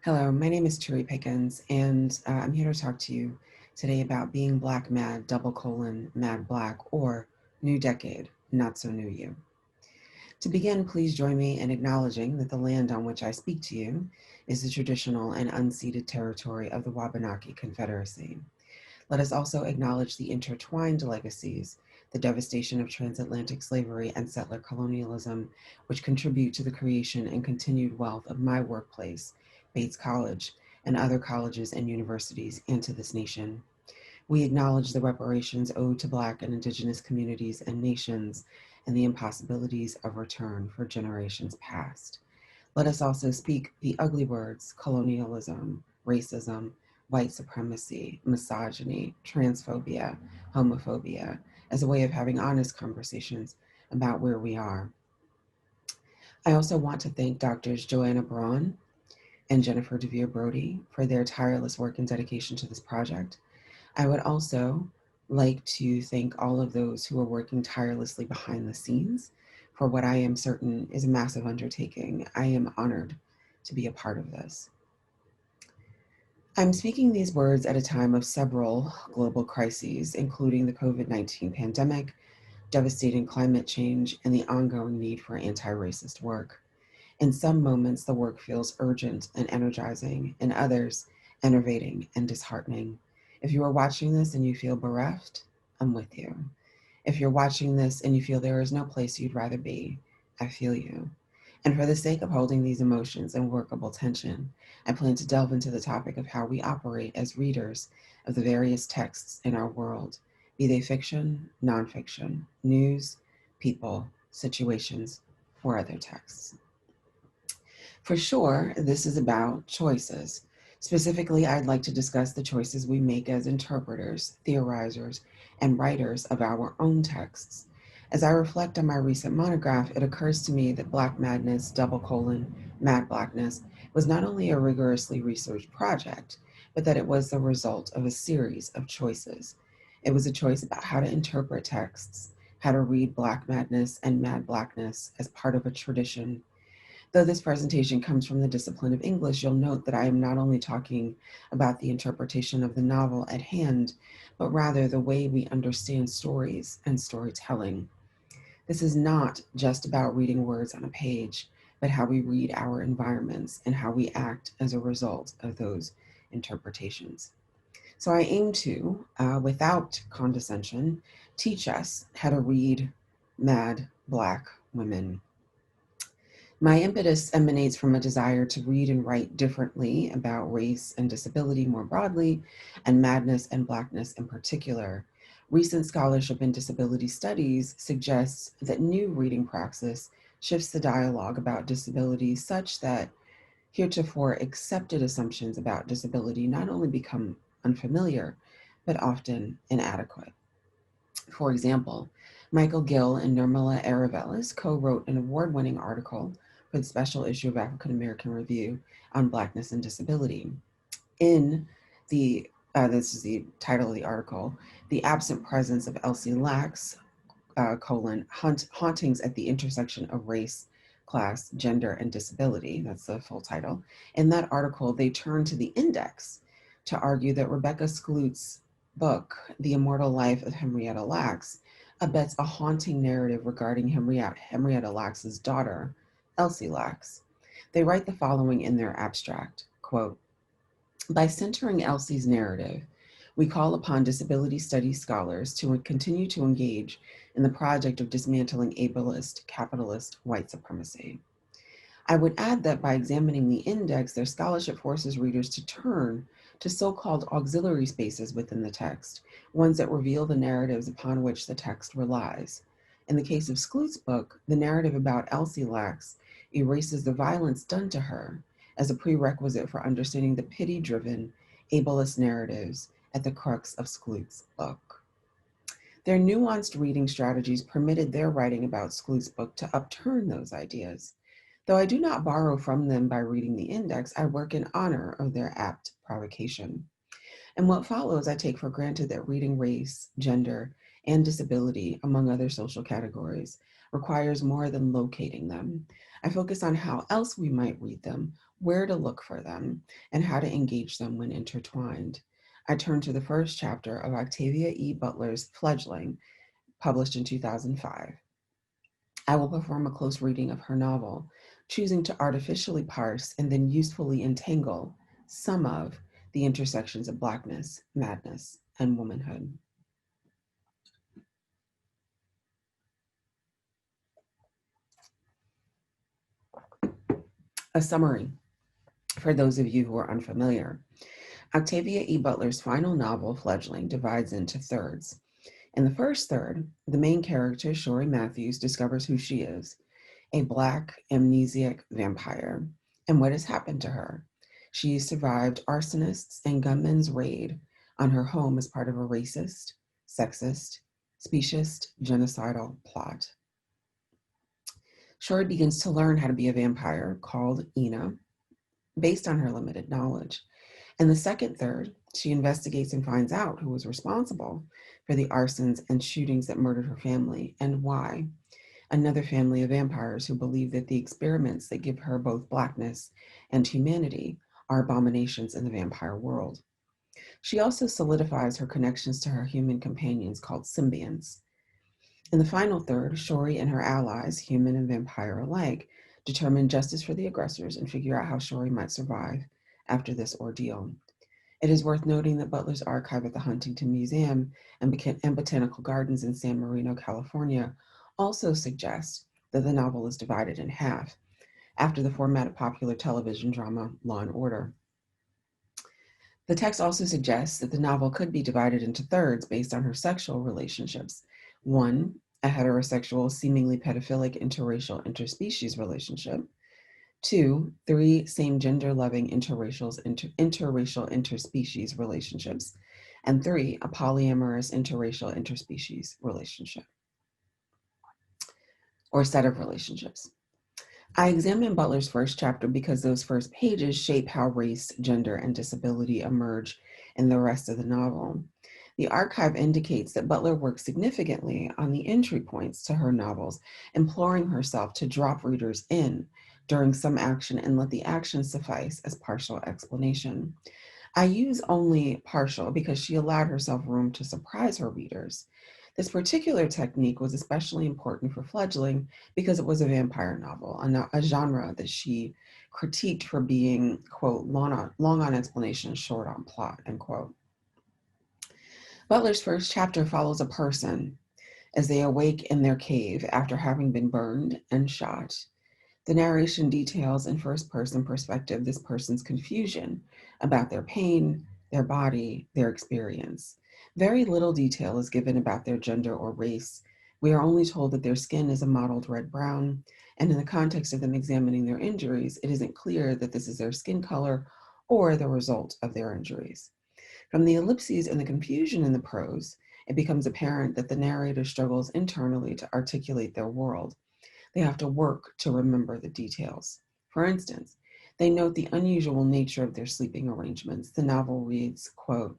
Hello, my name is Therí Pickens, and I'm here to talk to you today about being Black Mad, Mad Black, or New Decade, Not So New You. To begin, please join me in acknowledging that the land on which I speak to you is the traditional and unceded territory of the Wabanaki Confederacy. Let us also acknowledge the intertwined legacies, the devastation of transatlantic slavery and settler colonialism, which contribute to the creation and continued wealth of my workplace, Bates College, and other colleges and universities, and to this nation. We acknowledge the reparations owed to Black and Indigenous communities and nations and the impossibilities of return for generations past. Let us also speak the ugly words colonialism, racism, white supremacy, misogyny, transphobia, homophobia as a way of having honest conversations about where we are. I also want to thank Doctors Joanna Braun and Jennifer DeVere Brody for their tireless work and dedication to this project. I would also like to thank all of those who are working tirelessly behind the scenes for what I am certain is a massive undertaking. I am honored to be a part of this. I'm speaking these words at a time of several global crises, including the COVID-19 pandemic, devastating climate change, and the ongoing need for anti-racist work. In some moments, the work feels urgent and energizing, in others, enervating and disheartening. If you are watching this and you feel bereft, I'm with you. If you're watching this and you feel there is no place you'd rather be, I feel you. And for the sake of holding these emotions in workable tension, I plan to delve into the topic of how we operate as readers of the various texts in our world, be they fiction, nonfiction, news, people, situations, or other texts. For sure, this is about choices. Specifically, I'd like to discuss the choices we make as interpreters, theorizers, and writers of our own texts. As I reflect on my recent monograph, it occurs to me that Black Madness, Mad Blackness, was not only a rigorously researched project, but that it was the result of a series of choices. It was a choice about how to interpret texts, how to read Black Madness and Mad Blackness as part of a tradition. Though this presentation comes from the discipline of English, you'll note that I am not only talking about the interpretation of the novel at hand, but rather the way we understand stories and storytelling. This is not just about reading words on a page, but how we read our environments and how we act as a result of those interpretations. So I aim to, without condescension, teach us how to read mad Black women. My impetus emanates from a desire to read and write differently about race and disability more broadly, and madness and Blackness in particular. Recent scholarship in disability studies suggests that new reading praxis shifts the dialogue about disability such that heretofore accepted assumptions about disability not only become unfamiliar, but often inadequate. For example, Michael Gill and Nirmala Aravelis co-wrote an award-winning article for the special issue of African American Review on Blackness and Disability. In this is the title of the article, The Absent Presence of Elsie Lacks, Hauntings at the Intersection of Race, Class, Gender, and Disability. That's the full title. In that article, they turn to the index to argue that Rebecca Skloot's book, The Immortal Life of Henrietta Lacks, abets a haunting narrative regarding Henrietta Lacks's daughter, Elsie Lacks. They write the following in their abstract, quote, by centering Elsie's narrative, we call upon disability studies scholars to continue to engage in the project of dismantling ableist, capitalist white supremacy. I would add that by examining the index, their scholarship forces readers to turn to so-called auxiliary spaces within the text, ones that reveal the narratives upon which the text relies. In the case of Skloot's book, the narrative about Elsie Lacks erases the violence done to her as a prerequisite for understanding the pity-driven, ableist narratives at the crux of Skloot's book. Their nuanced reading strategies permitted their writing about Skloot's book to upturn those ideas. Though I do not borrow from them by reading the index, I work in honor of their apt provocation. And what follows, I take for granted that reading race, gender, and disability, among other social categories, requires more than locating them. I focus on how else we might read them, where to look for them, and how to engage them when intertwined. I turn to the first chapter of Octavia E. Butler's Fledgling, published in 2005. I will perform a close reading of her novel, choosing to artificially parse and then usefully entangle some of the intersections of Blackness, madness, and womanhood. A summary for those of you who are unfamiliar. Octavia E. Butler's final novel, Fledgling, divides into thirds. In the first third, the main character, Shori Matthews, discovers who she is, a Black amnesiac vampire, and what has happened to her. She survived arsonists and gunmen's raid on her home as part of a racist, sexist, specious, genocidal plot. Shori begins to learn how to be a vampire, called Ina, based on her limited knowledge. In the second third, she investigates and finds out who was responsible for the arsons and shootings that murdered her family and why. Another family of vampires who believe that the experiments that give her both Blackness and humanity are abominations in the vampire world. She also solidifies her connections to her human companions called symbionts. In the final third, Shori and her allies, human and vampire alike, determine justice for the aggressors and figure out how Shori might survive after this ordeal. It is worth noting that Butler's archive at the Huntington Museum and Botanical Gardens in San Marino, California, also suggests that the novel is divided in half, after the format of popular television drama Law and Order. The text also suggests that the novel could be divided into thirds based on her sexual relationships. 1, a heterosexual, seemingly pedophilic interracial interspecies relationship. 2, 3 same-gender loving interracial interspecies relationships. And 3, a polyamorous interracial interspecies relationship or set of relationships. I examine Butler's first chapter because those first pages shape how race, gender, and disability emerge in the rest of the novel. The archive indicates that Butler worked significantly on the entry points to her novels, imploring herself to drop readers in during some action and let the action suffice as partial explanation. I use only partial because she allowed herself room to surprise her readers. This particular technique was especially important for Fledgling because it was a vampire novel, a genre that she critiqued for being, quote, long on explanation, short on plot, end quote. Butler's first chapter follows a person as they awake in their cave after having been burned and shot. The narration details in first-person perspective this person's confusion about their pain, their body, their experience. Very little detail is given about their gender or race. We are only told that their skin is a mottled red-brown, and in the context of them examining their injuries, it isn't clear that this is their skin color or the result of their injuries. From the ellipses and the confusion in the prose, it becomes apparent that the narrator struggles internally to articulate their world. They have to work to remember the details. For instance, they note the unusual nature of their sleeping arrangements. The novel reads, quote,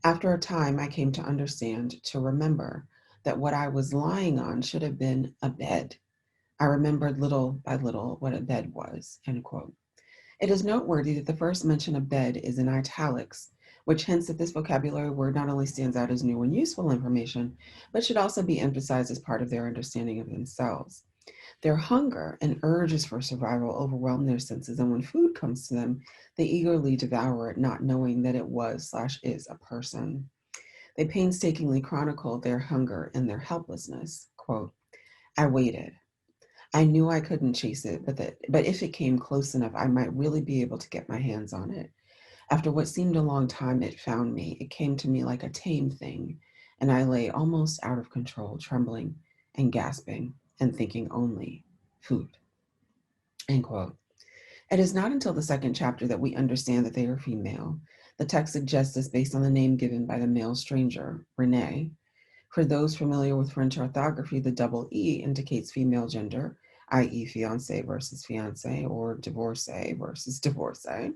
"After a time, I came to understand, to remember, that what I was lying on should have been a bed. I remembered little by little what a bed was," end quote. It is noteworthy that the first mention of bed is in italics, which hints that this vocabulary word not only stands out as new and useful information, but should also be emphasized as part of their understanding of themselves. Their hunger and urges for survival overwhelm their senses, and when food comes to them, they eagerly devour it, not knowing that it was/is a person. They painstakingly chronicle their hunger and their helplessness. Quote, "I waited. I knew I couldn't chase it, but if it came close enough, I might really be able to get my hands on it. After what seemed a long time, it found me. It came to me like a tame thing, and I lay almost out of control, trembling and gasping and thinking only, food," end quote. It is not until the second chapter that we understand that they are female. The text suggests this based on the name given by the male stranger, Renee. For those familiar with French orthography, the double E indicates female gender, i.e. fiancé versus fiancé or divorcee versus divorcee.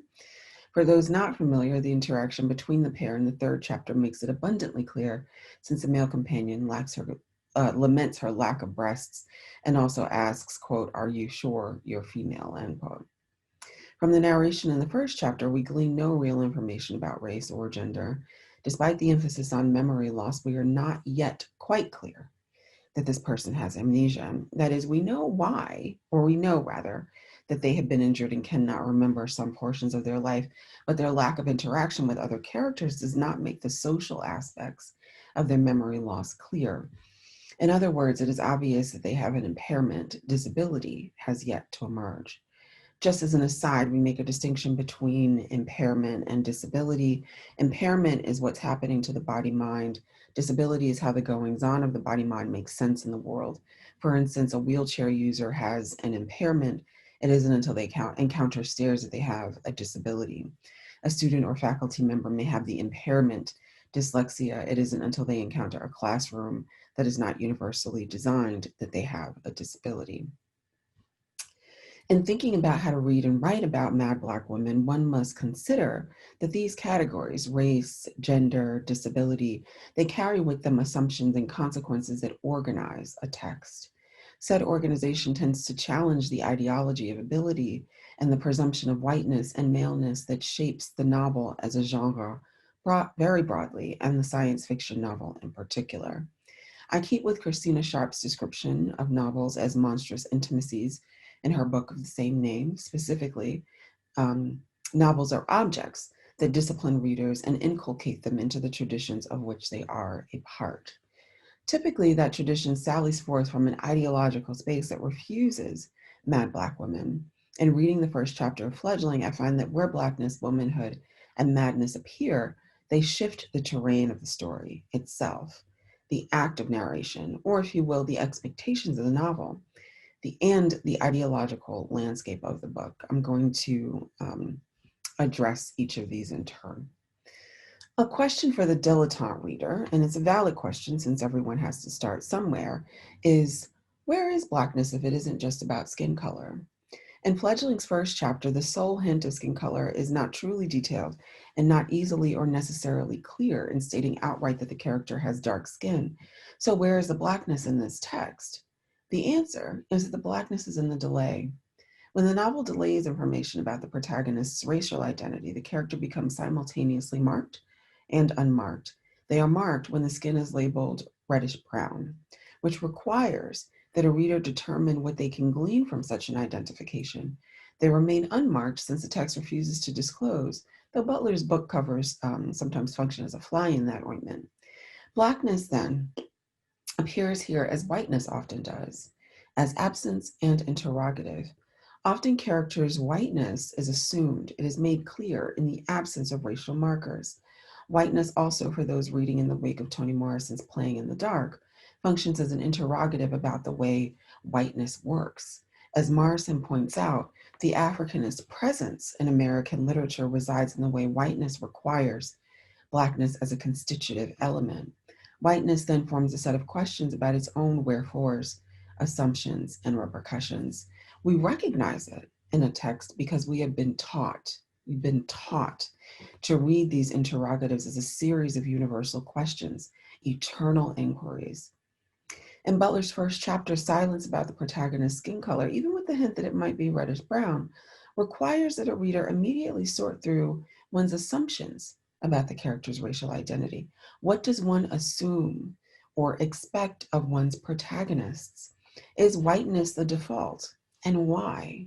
For those not familiar, the interaction between the pair in the third chapter makes it abundantly clear, since the male companion laments her lack of breasts and also asks, quote, "Are you sure you're female," end quote. From the narration in the first chapter, we glean no real information about race or gender. Despite the emphasis on memory loss, we are not yet quite clear that this person has amnesia. That is, we know why, or we know rather, that they have been injured and cannot remember some portions of their life, but their lack of interaction with other characters does not make the social aspects of their memory loss clear. In other words, it is obvious that they have an impairment. Disability has yet to emerge. Just as an aside, we make a distinction between impairment and disability. Impairment is what's happening to the body-mind. Disability is how the goings-on of the body-mind makes sense in the world. For instance, a wheelchair user has an impairment. It isn't until they encounter stairs that they have a disability. A student or faculty member may have the impairment, dyslexia. It isn't until they encounter a classroom that is not universally designed that they have a disability. In thinking about how to read and write about Mad Black women, one must consider that these categories, race, gender, disability, they carry with them assumptions and consequences that organize a text. Said organization tends to challenge the ideology of ability and the presumption of whiteness and maleness that shapes the novel as a genre very broadly, and the science fiction novel in particular. I keep with Christina Sharpe's description of novels as monstrous intimacies in her book of the same name. Specifically, novels are objects that discipline readers and inculcate them into the traditions of which they are a part. Typically, that tradition sallies forth from an ideological space that refuses Mad Black women. In reading the first chapter of Fledgling, I find that where Blackness, womanhood, and madness appear, they shift the terrain of the story itself, the act of narration, or if you will, the expectations of the novel, and the ideological landscape of the book. I'm going to address each of these in turn. A question for the dilettante reader, and it's a valid question since everyone has to start somewhere, is where is Blackness if it isn't just about skin color? In Fledgling's first chapter, the sole hint of skin color is not truly detailed and not easily or necessarily clear in stating outright that the character has dark skin. So where is the Blackness in this text? The answer is that the Blackness is in the delay. When the novel delays information about the protagonist's racial identity, the character becomes simultaneously marked and unmarked. They are marked when the skin is labeled reddish-brown, which requires that a reader determine what they can glean from such an identification. They remain unmarked since the text refuses to disclose, though Butler's book covers sometimes function as a fly in that ointment. Blackness, then, appears here as whiteness often does, as absence and interrogative. Often characters' whiteness is assumed. It is made clear in the absence of racial markers. Whiteness also, for those reading in the wake of Toni Morrison's Playing in the Dark, functions as an interrogative about the way whiteness works. As Morrison points out, the Africanist presence in American literature resides in the way whiteness requires Blackness as a constitutive element. Whiteness then forms a set of questions about its own wherefores, assumptions, and repercussions. We recognize it in a text because we've been taught to read these interrogatives as a series of universal questions, eternal inquiries. In Butler's first chapter, silence about the protagonist's skin color, even with the hint that it might be reddish-brown, requires that a reader immediately sort through one's assumptions about the character's racial identity. What does one assume or expect of one's protagonists? Is whiteness the default, and why?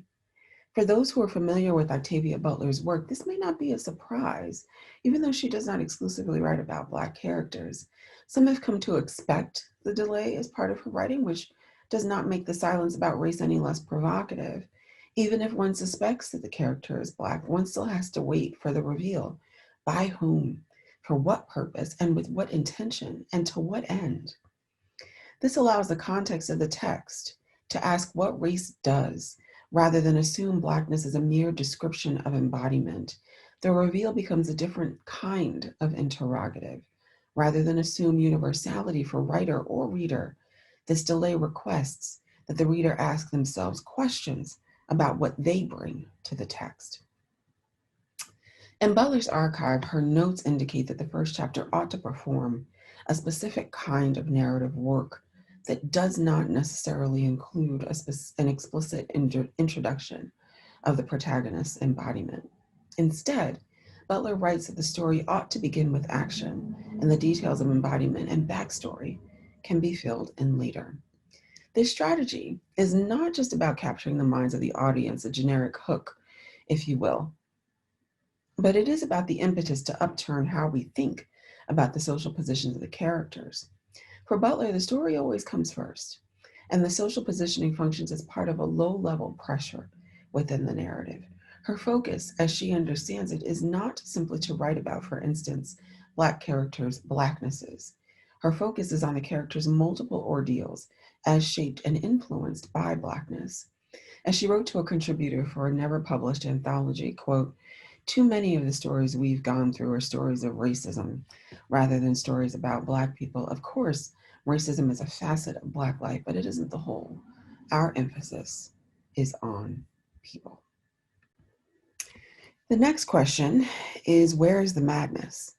For those who are familiar with Octavia Butler's work, this may not be a surprise, even though she does not exclusively write about Black characters. Some have come to expect the delay as part of her writing, which does not make the silence about race any less provocative. Even if one suspects that the character is Black, one still has to wait for the reveal. By whom, for what purpose, and with what intention, and to what end? This allows the context of the text to ask what race does, rather than assume Blackness as a mere description of embodiment. The reveal becomes a different kind of interrogative. Rather than assume universality for writer or reader, this delay requests that the reader ask themselves questions about what they bring to the text. In Butler's archive, her notes indicate that the first chapter ought to perform a specific kind of narrative work that does not necessarily include an explicit introduction, of the protagonist's embodiment. Instead, Butler writes that the story ought to begin with action, and the details of embodiment and backstory can be filled in later. This strategy is not just about capturing the minds of the audience, a generic hook, if you will, but it is about the impetus to upturn how we think about the social positions of the characters. For Butler, the story always comes first, and the social positioning functions as part of a low-level pressure within the narrative. Her focus, as she understands it, is not simply to write about, for instance, Black characters' Blacknesses. Her focus is on the characters' multiple ordeals as shaped and influenced by Blackness. As she wrote to a contributor for a never-published anthology, quote, "Too many of the stories we've gone through are stories of racism rather than stories about Black people. Of course, racism is a facet of Black life, but it isn't the whole. Our emphasis is on people." The next question is, where is the madness?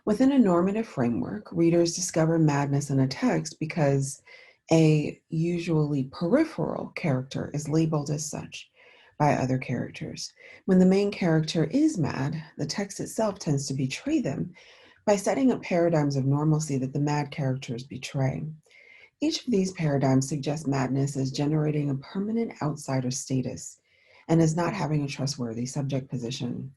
Within a normative framework, readers discover madness in a text because a usually peripheral character is labeled as such by other characters. When the main character is mad, the text itself tends to betray them by setting up paradigms of normalcy that the mad characters betray. Each of these paradigms suggests madness as generating a permanent outsider status and as not having a trustworthy subject position.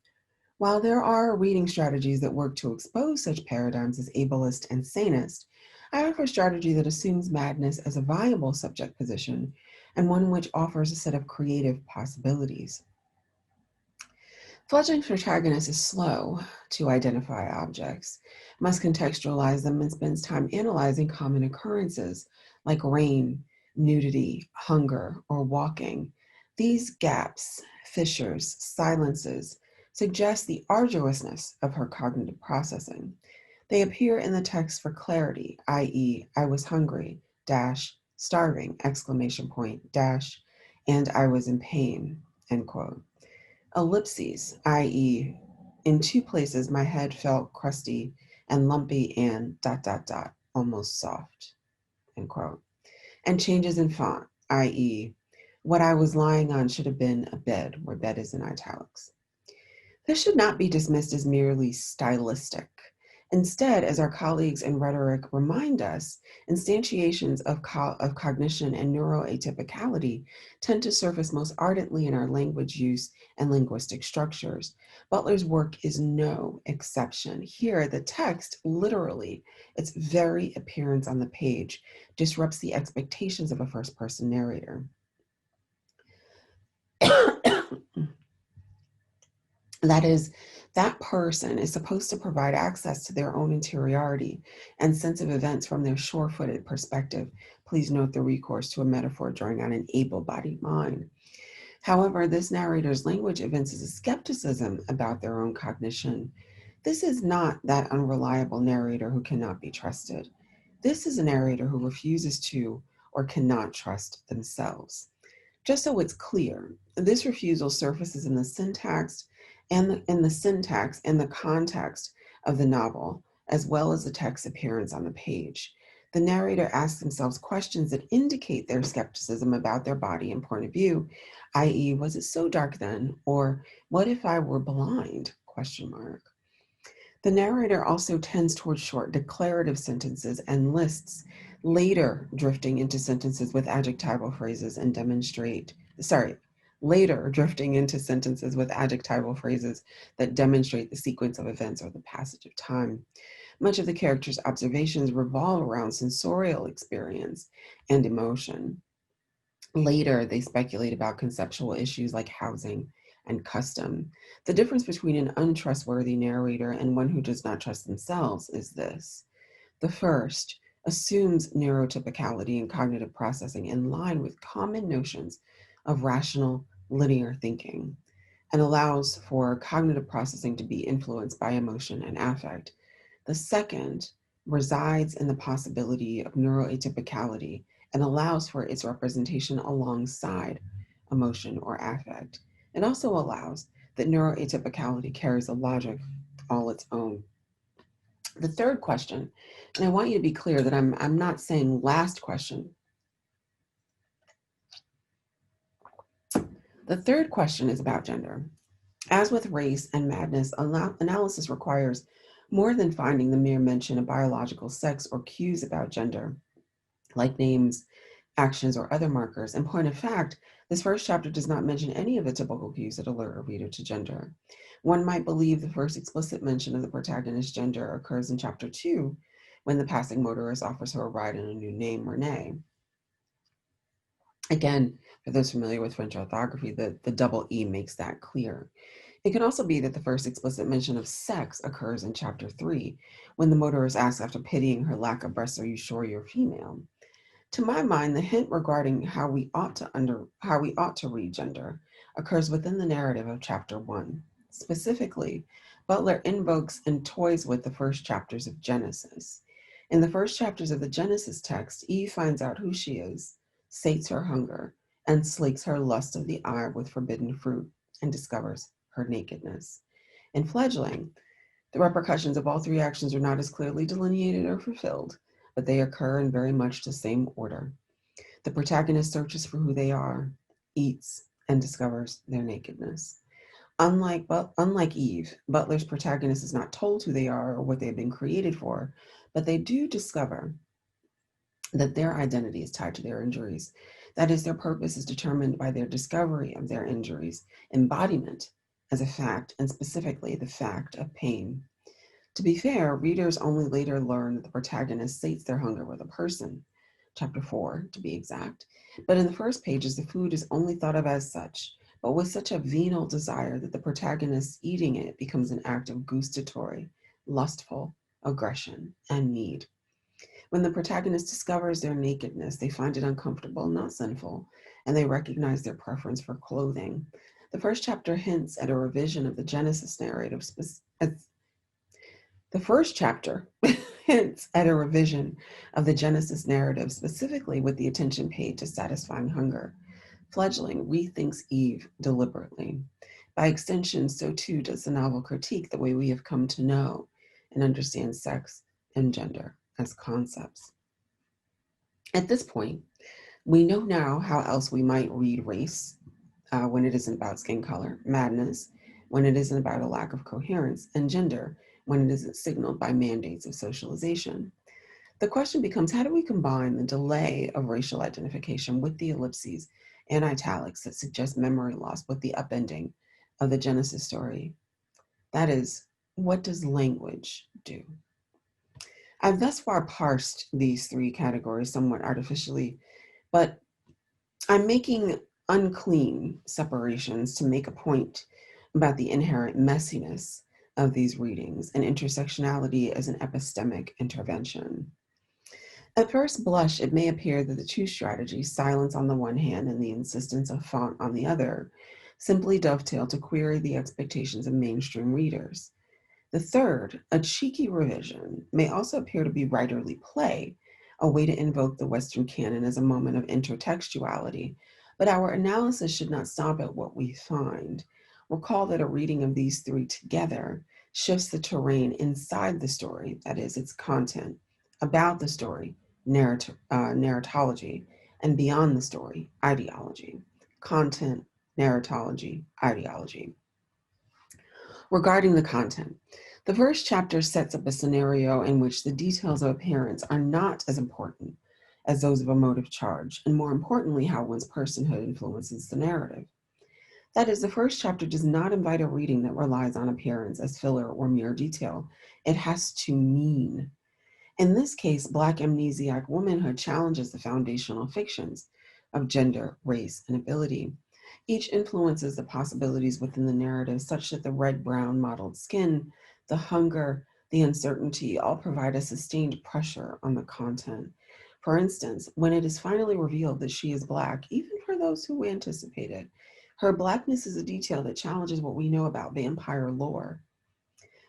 While there are reading strategies that work to expose such paradigms as ableist and sanist, I offer a strategy that assumes madness as a viable subject position and one which offers a set of creative possibilities. Fledgling's protagonist is slow to identify objects, must contextualize them, and spends time analyzing common occurrences like rain, nudity, hunger, or walking. These gaps, fissures, silences suggest the arduousness of her cognitive processing. They appear in the text for clarity, i.e., I was hungry, dash, starving, exclamation point, dash, and I was in pain, end quote. Ellipses, i.e., in two places my head felt crusty and lumpy and ... almost soft, end quote. And changes in font, i.e., what I was lying on should have been a bed, where bed is in italics. This should not be dismissed as merely stylistic. Instead, as our colleagues in rhetoric remind us, instantiations of cognition and neuroatypicality tend to surface most ardently in our language use and linguistic structures. Butler's work is no exception. Here, the text, literally, its very appearance on the page, disrupts the expectations of a first-person narrator. That is, that person is supposed to provide access to their own interiority and sense of events from their sure-footed perspective. Please note the recourse to a metaphor drawing on an able-bodied mind. However, this narrator's language evinces a skepticism about their own cognition. This is not that unreliable narrator who cannot be trusted. This is a narrator who refuses to or cannot trust themselves. Just so it's clear, this refusal surfaces in the syntax and the context of the novel, as well as the text appearance on the page. The narrator asks themselves questions that indicate their skepticism about their body and point of view, i.e., was it so dark then? Or what if I were blind? ? The narrator also tends towards short declarative sentences and lists, later drifting into sentences with adjectival phrases and later drifting into sentences with adjectival phrases that demonstrate the sequence of events or the passage of time. Much of the character's observations revolve around sensorial experience and emotion. Later, they speculate about conceptual issues like housing and custom. The difference between an untrustworthy narrator and one who does not trust themselves is this. The first assumes neurotypicality and cognitive processing in line with common notions of rational linear thinking and allows for cognitive processing to be influenced by emotion and affect. The second resides in the possibility of neuroatypicality and allows for its representation alongside emotion or affect. It also allows that neuroatypicality carries a logic all its own. The third question, and I want you to be clear that I'm not saying last question. The third question is about gender. As with race and madness, analysis requires more than finding the mere mention of biological sex or cues about gender, like names, actions, or other markers. In point of fact, this first chapter does not mention any of the typical cues that alert a reader to gender. One might believe the first explicit mention of the protagonist's gender occurs in chapter 2, when the passing motorist offers her a ride in a new name, Renee. Again, for those familiar with French orthography, the double E makes that clear. It can also be that the first explicit mention of sex occurs in chapter 3, when the motorist asks after pitying her lack of breasts, "Are you sure you're female?" To my mind, the hint regarding how we ought to read gender occurs within the narrative of chapter 1. Specifically, Butler invokes and toys with the first chapters of Genesis. In the first chapters of the Genesis text, Eve finds out who she is, sates her hunger, and slakes her lust of the eye with forbidden fruit, and discovers her nakedness. In Fledgling, the repercussions of all three actions are not as clearly delineated or fulfilled, but they occur in very much the same order. The protagonist searches for who they are, eats, and discovers their nakedness. Unlike Eve, Butler's protagonist is not told who they are or what they've been created for, but they do discover that their identity is tied to their injuries. That is, their purpose is determined by their discovery of their injuries, embodiment as a fact, and specifically the fact of pain. To be fair, readers only later learn that the protagonist sates their hunger with a person, chapter 4 to be exact. But in the first pages, the food is only thought of as such, but with such a venal desire that the protagonist eating it becomes an act of gustatory, lustful aggression and need. When the protagonist discovers their nakedness, they find it uncomfortable, not sinful, and they recognize their preference for clothing. The first chapter hints at a revision of the Genesis narrative. The first chapter hints at a revision of the Genesis narrative, specifically with the attention paid to satisfying hunger. Fledgling rethinks Eve deliberately. By extension, so too does the novel critique the way we have come to know and understand sex and gender as concepts. At this point, we know now how else we might read race when it isn't about skin color, madness when it isn't about a lack of coherence, and gender when it isn't signaled by mandates of socialization. The question becomes, how do we combine the delay of racial identification with the ellipses and italics that suggest memory loss with the upending of the Genesis story? That is, what does language do? I've thus far parsed these three categories somewhat artificially, but I'm making unclean separations to make a point about the inherent messiness of these readings and intersectionality as an epistemic intervention. At first blush, it may appear that the two strategies, silence on the one hand and the insistence of font on the other, simply dovetail to query the expectations of mainstream readers. The third, a cheeky revision, may also appear to be writerly play, a way to invoke the Western canon as a moment of intertextuality. But our analysis should not stop at what we find. Recall that a reading of these three together shifts the terrain inside the story, that is, its content, about the story, narratology, and beyond the story, ideology. Content, narratology, ideology. Regarding the content, the first chapter sets up a scenario in which the details of appearance are not as important as those of a motive charge, and more importantly, how one's personhood influences the narrative. That is, the first chapter does not invite a reading that relies on appearance as filler or mere detail. It has to mean. In this case, Black amnesiac womanhood challenges the foundational fictions of gender, race, and ability. Each influences the possibilities within the narrative, such that the red-brown mottled skin, the hunger, the uncertainty all provide a sustained pressure on the content. For instance, when it is finally revealed that she is Black, even for those who anticipated, her Blackness is a detail that challenges what we know about vampire lore.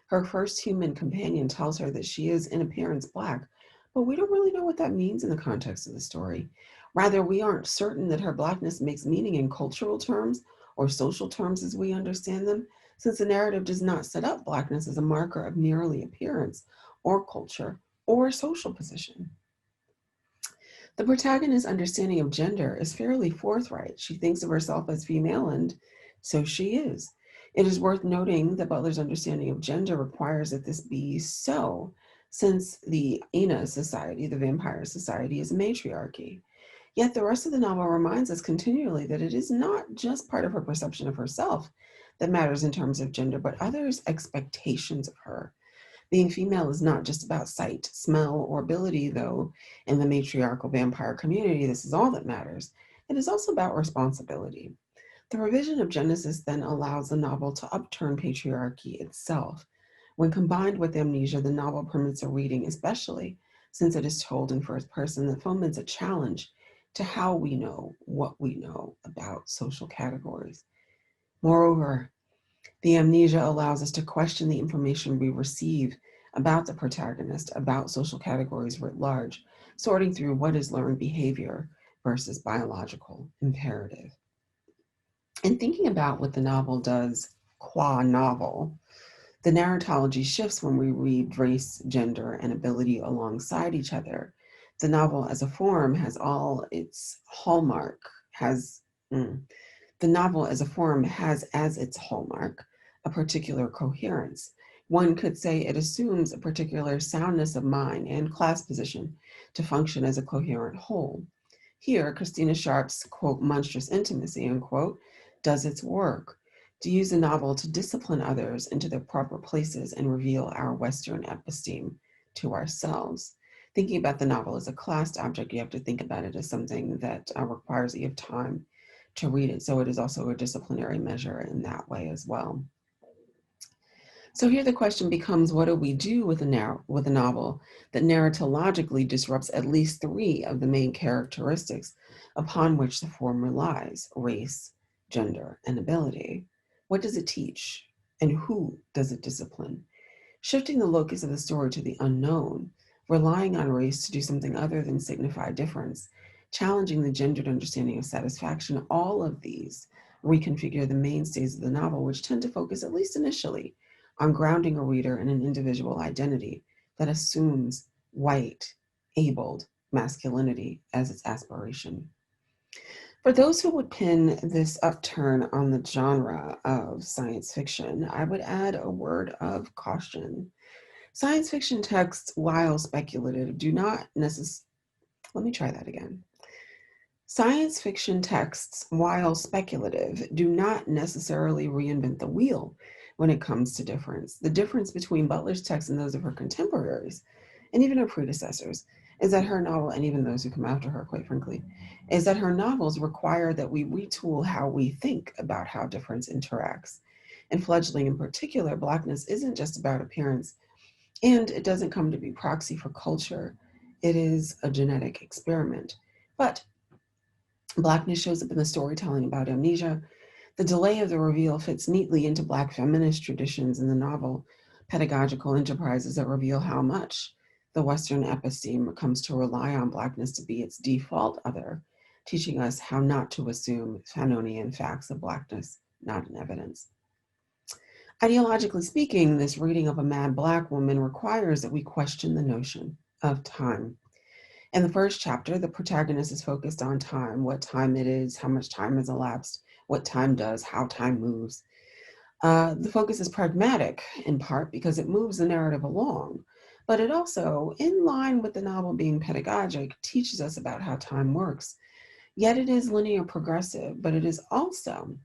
Her first human companion tells her that she is in appearance Black, but we don't really know what that means in the context of the story. Rather, we aren't certain that her Blackness makes meaning in cultural terms or social terms as we understand them, since the narrative does not set up Blackness as a marker of merely appearance or culture or social position. The protagonist's understanding of gender is fairly forthright. She thinks of herself as female, and so she is. It is worth noting that Butler's understanding of gender requires that this be so, since the Aina society, the vampire society, is a matriarchy. Yet the rest of the novel reminds us continually that it is not just part of her perception of herself that matters in terms of gender, but others' expectations of her. Being female is not just about sight, smell, or ability, though in the matriarchal vampire community, this is all that matters. It is also about responsibility. The revision of Genesis then allows the novel to upturn patriarchy itself. When combined with amnesia, the novel permits a reading, especially since it is told in first person, that foments a challenge to how we know what we know about social categories. Moreover, the amnesia allows us to question the information we receive about the protagonist, about social categories writ large, sorting through what is learned behavior versus biological imperative. And thinking about what the novel does qua novel, the narratology shifts when we read race, gender, and ability alongside each other. The novel as a form has all its hallmark, the novel as a form has as its hallmark a particular coherence. One could say it assumes a particular soundness of mind and class position to function as a coherent whole. Here, Christina Sharp's, quote, monstrous intimacy, unquote, does its work to use the novel to discipline others into their proper places and reveal our Western episteme to ourselves. Thinking about the novel as a classed object, you have to think about it as something that requires that you have time to read it. So it is also a disciplinary measure in that way as well. So here the question becomes, what do we do with a novel that narratologically disrupts at least three of the main characteristics upon which the form relies: race, gender, and ability? What does it teach, and who does it discipline? Shifting the locus of the story to the unknown, relying on race to do something other than signify difference, challenging the gendered understanding of satisfaction, all of these reconfigure the mainstays of the novel, which tend to focus, at least initially, on grounding a reader in an individual identity that assumes white, abled masculinity as its aspiration. For those who would pin this upturn on the genre of science fiction, I would add a word of caution. Science fiction texts, while speculative, do not necessarily, let me try that again. Science fiction texts, while speculative, do not necessarily reinvent the wheel when it comes to difference. The difference between Butler's texts and those of her contemporaries, and even her predecessors, is that her novel, and even those who come after her, quite frankly, is that her novels require that we retool how we think about how difference interacts. In Fledgling in particular, Blackness isn't just about appearance, and it doesn't come to be proxy for culture. It is a genetic experiment. But Blackness shows up in the storytelling about amnesia. The delay of the reveal fits neatly into Black feminist traditions in the novel, pedagogical enterprises that reveal how much the Western episteme comes to rely on Blackness to be its default other, teaching us how not to assume Fanonian facts of Blackness, not in evidence. Ideologically speaking, this reading of a mad Black woman requires that we question the notion of time. In the first chapter, the protagonist is focused on time, what time it is, how much time has elapsed, what time does, how time moves. The focus is pragmatic, in part because it moves the narrative along, but it also, in line with the novel being pedagogic, teaches us about how time works. Yet it is linear progressive, but it is also,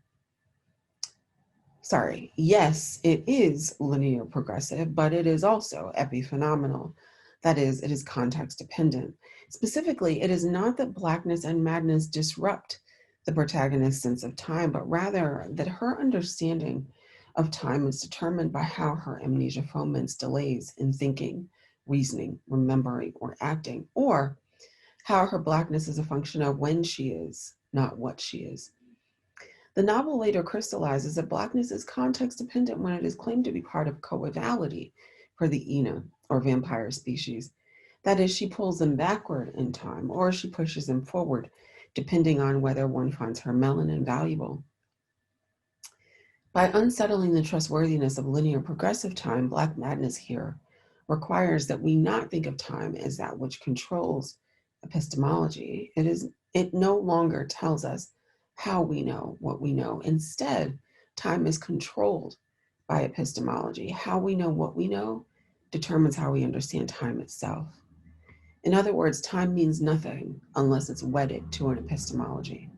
yes, it is linear progressive, but it is also epiphenomenal. That is, it is context dependent. Specifically, it is not that Blackness and madness disrupt the protagonist's sense of time, but rather that her understanding of time is determined by how her amnesia foments delays in thinking, reasoning, remembering, or acting, or how her Blackness is a function of when she is, not what she is. The novel later crystallizes that Blackness is context dependent when it is claimed to be part of coevality for the Ina, or vampire species. That is, she pulls them backward in time, or she pushes them forward, depending on whether one finds her melanin valuable. By unsettling the trustworthiness of linear progressive time, Black madness here requires that we not think of time as that which controls epistemology, it no longer tells us how we know what we know. Instead, time is controlled by epistemology. How we know what we know determines how we understand time itself. In other words, time means nothing unless it's wedded to an epistemology.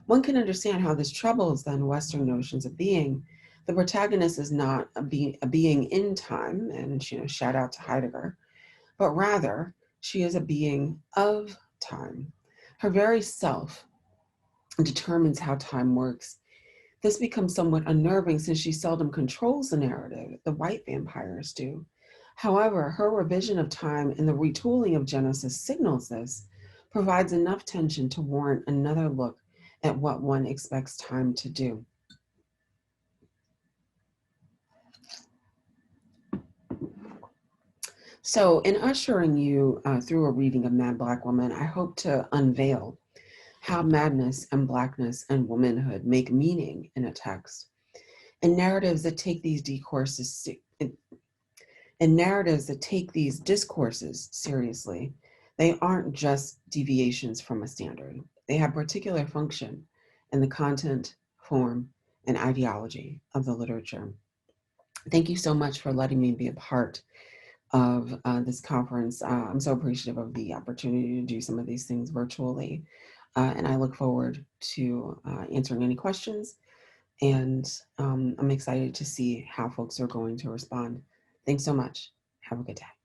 One can understand how this troubles then Western notions of being. The protagonist is not a being in time, and shout out to Heidegger, but rather she is a being of time. Her very self determines how time works. This becomes somewhat unnerving since she seldom controls the narrative. The white vampires do. However, her revision of time and the retooling of Genesis signals this, provides enough tension to warrant another look at what one expects time to do. So, in ushering you through a reading of Mad Black Woman, I hope to unveil how madness and blackness and womanhood make meaning in a text. And narratives that take these discourses seriously, they aren't just deviations from a standard. They have particular function in the content, form, and ideology of the literature. Thank you so much for letting me be a part of this conference. I'm so appreciative of the opportunity to do some of these things virtually. And I look forward to answering any questions. And I'm excited to see how folks are going to respond. Thanks so much. Have a good day.